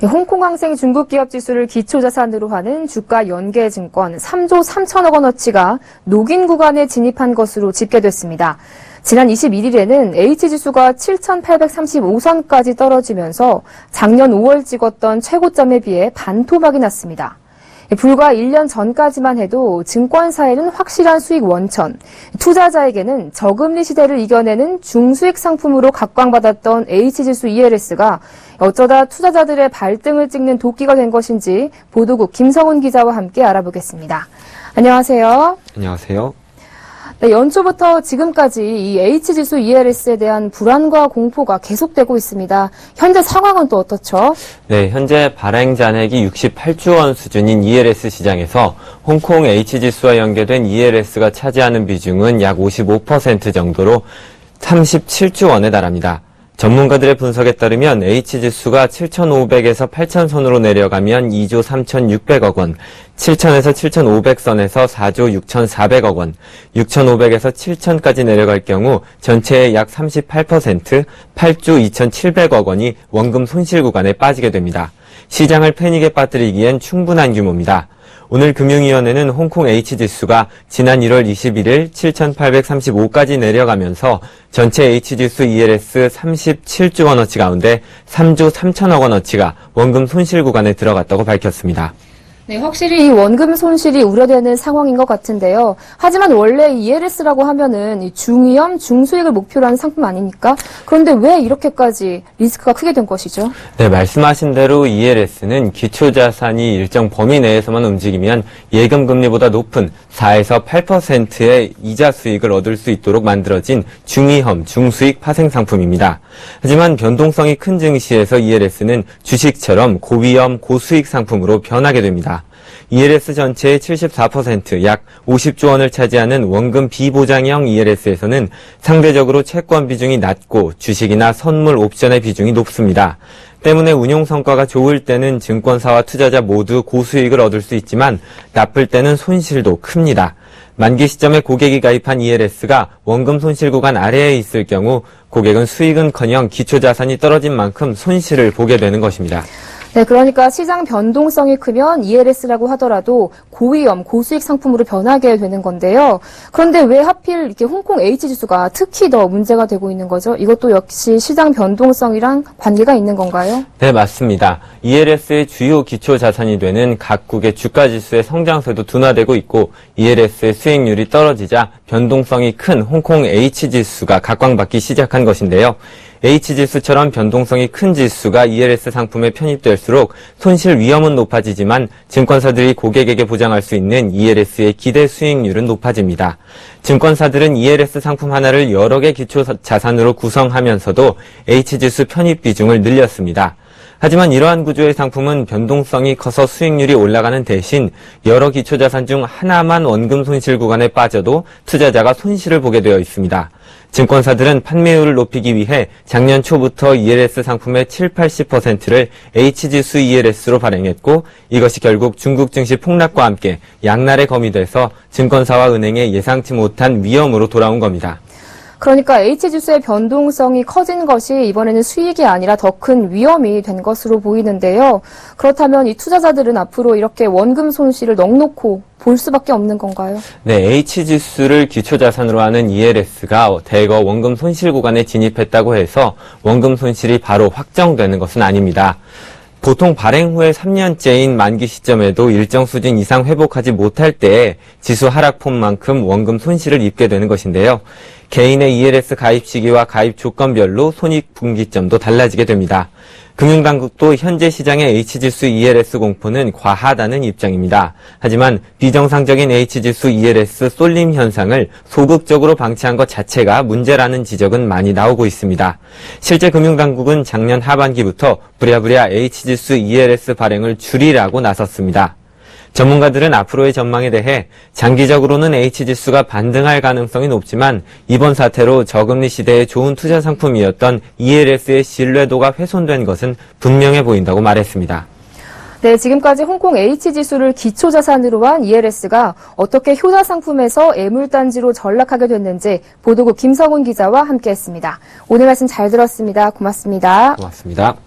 홍콩항생 중국 기업 지수를 기초자산으로 하는 주가 연계증권 3조 3천억 원어치가 녹인 구간에 진입한 것으로 집계됐습니다. 지난 21일에는 H지수가 7,835선까지 떨어지면서 작년 5월 찍었던 최고점에 비해 반토막이 났습니다. 불과 1년 전까지만 해도 증권사에는 확실한 수익 원천, 투자자에게는 저금리 시대를 이겨내는 중수익 상품으로 각광받았던 H지수 ELS가 어쩌다 투자자들의 발등을 찍는 도끼가 된 것인지 보도국 김성훈 기자와 함께 알아보겠습니다. 안녕하세요. 안녕하세요. 네, 연초부터 지금까지 이 H지수 ELS에 대한 불안과 공포가 계속되고 있습니다. 현재 상황은 또 어떻죠? 네, 현재 발행 잔액이 68조 원 수준인 ELS 시장에서 홍콩 H지수와 연계된 ELS가 차지하는 비중은 약 55% 정도로 37조 원에 달합니다. 전문가들의 분석에 따르면 H지수가 7,500에서 8,000선으로 내려가면 2조 3,600억 원, 7,000에서 7,500선에서 4조 6,400억 원, 6,500에서 7,000까지 내려갈 경우 전체의 약 38%, 8조 2,700억 원이 원금 손실 구간에 빠지게 됩니다. 시장을 패닉에 빠뜨리기엔 충분한 규모입니다. 오늘 금융위원회는 홍콩 H지수가 지난 1월 21일 7,835까지 내려가면서 전체 H지수 ELS 37조 원어치 가운데 3조 3천억 원어치가 원금 손실 구간에 들어갔다고 밝혔습니다. 네, 확실히 이 원금 손실이 우려되는 상황인 것 같은데요. 하지만 원래 ELS라고 하면은 이 중위험, 중수익을 목표로 하는 상품 아닙니까? 그런데 왜 이렇게까지 리스크가 크게 된 것이죠? 네, 말씀하신 대로 ELS는 기초자산이 일정 범위 내에서만 움직이면 예금 금리보다 높은 4에서 8%의 이자 수익을 얻을 수 있도록 만들어진 중위험, 중수익 파생 상품입니다. 하지만 변동성이 큰 증시에서 ELS는 주식처럼 고위험, 고수익 상품으로 변하게 됩니다. ELS 전체의 74%, 약 50조 원을 차지하는 원금 비보장형 ELS에서는 상대적으로 채권 비중이 낮고 주식이나 선물 옵션의 비중이 높습니다. 때문에 운용 성과가 좋을 때는 증권사와 투자자 모두 고수익을 얻을 수 있지만 나쁠 때는 손실도 큽니다. 만기 시점에 고객이 가입한 ELS가 원금 손실 구간 아래에 있을 경우 고객은 수익은커녕 기초자산이 떨어진 만큼 손실을 보게 되는 것입니다. 네, 그러니까 시장 변동성이 크면 ELS라고 하더라도 고위험, 고수익 상품으로 변하게 되는 건데요. 그런데 왜 하필 이렇게 홍콩 H지수가 특히 더 문제가 되고 있는 거죠? 이것도 역시 시장 변동성이랑 관계가 있는 건가요? 네, 맞습니다. ELS의 주요 기초 자산이 되는 각국의 주가 지수의 성장세도 둔화되고 있고 ELS의 수익률이 떨어지자 변동성이 큰 홍콩 H지수가 각광받기 시작한 것인데요. H지수처럼 변동성이 큰 지수가 ELS 상품에 편입될수록 손실 위험은 높아지지만 증권사들이 고객에게 보장할 수 있는 ELS의 기대 수익률은 높아집니다. 증권사들은 ELS 상품 하나를 여러 개 기초 자산으로 구성하면서도 H지수 편입 비중을 늘렸습니다. 하지만 이러한 구조의 상품은 변동성이 커서 수익률이 올라가는 대신 여러 기초자산 중 하나만 원금 손실 구간에 빠져도 투자자가 손실을 보게 되어 있습니다. 증권사들은 판매율을 높이기 위해 작년 초부터 ELS 상품의 70~80%를 H지수 ELS로 발행했고 이것이 결국 중국 증시 폭락과 함께 양날의 검이 돼서 증권사와 은행의 예상치 못한 위험으로 돌아온 겁니다. 그러니까 H지수의 변동성이 커진 것이 이번에는 수익이 아니라 더 큰 위험이 된 것으로 보이는데요. 그렇다면 이 투자자들은 앞으로 이렇게 원금 손실을 넉넉히 볼 수밖에 없는 건가요? 네, H지수를 기초자산으로 하는 ELS가 대거 원금 손실 구간에 진입했다고 해서 원금 손실이 바로 확정되는 것은 아닙니다. 보통 발행 후에 3년째인 만기 시점에도 일정 수준 이상 회복하지 못할 때에 지수 하락폭만큼 원금 손실을 입게 되는 것인데요. 개인의 ELS 가입 시기와 가입 조건별로 손익분기점도 달라지게 됩니다. 금융당국도 현재 시장의 H지수 ELS 공포는 과하다는 입장입니다. 하지만 비정상적인 H지수 ELS 쏠림 현상을 소극적으로 방치한 것 자체가 문제라는 지적은 많이 나오고 있습니다. 실제 금융당국은 작년 하반기부터 부랴부랴 H지수 ELS 발행을 줄이라고 나섰습니다. 전문가들은 앞으로의 전망에 대해 장기적으로는 H지수가 반등할 가능성이 높지만 이번 사태로 저금리 시대에 좋은 투자 상품이었던 ELS의 신뢰도가 훼손된 것은 분명해 보인다고 말했습니다. 네, 지금까지 홍콩 H지수를 기초자산으로 한 ELS가 어떻게 효자 상품에서 애물단지로 전락하게 됐는지 보도국 김성훈 기자와 함께했습니다. 오늘 말씀 잘 들었습니다. 고맙습니다. 고맙습니다.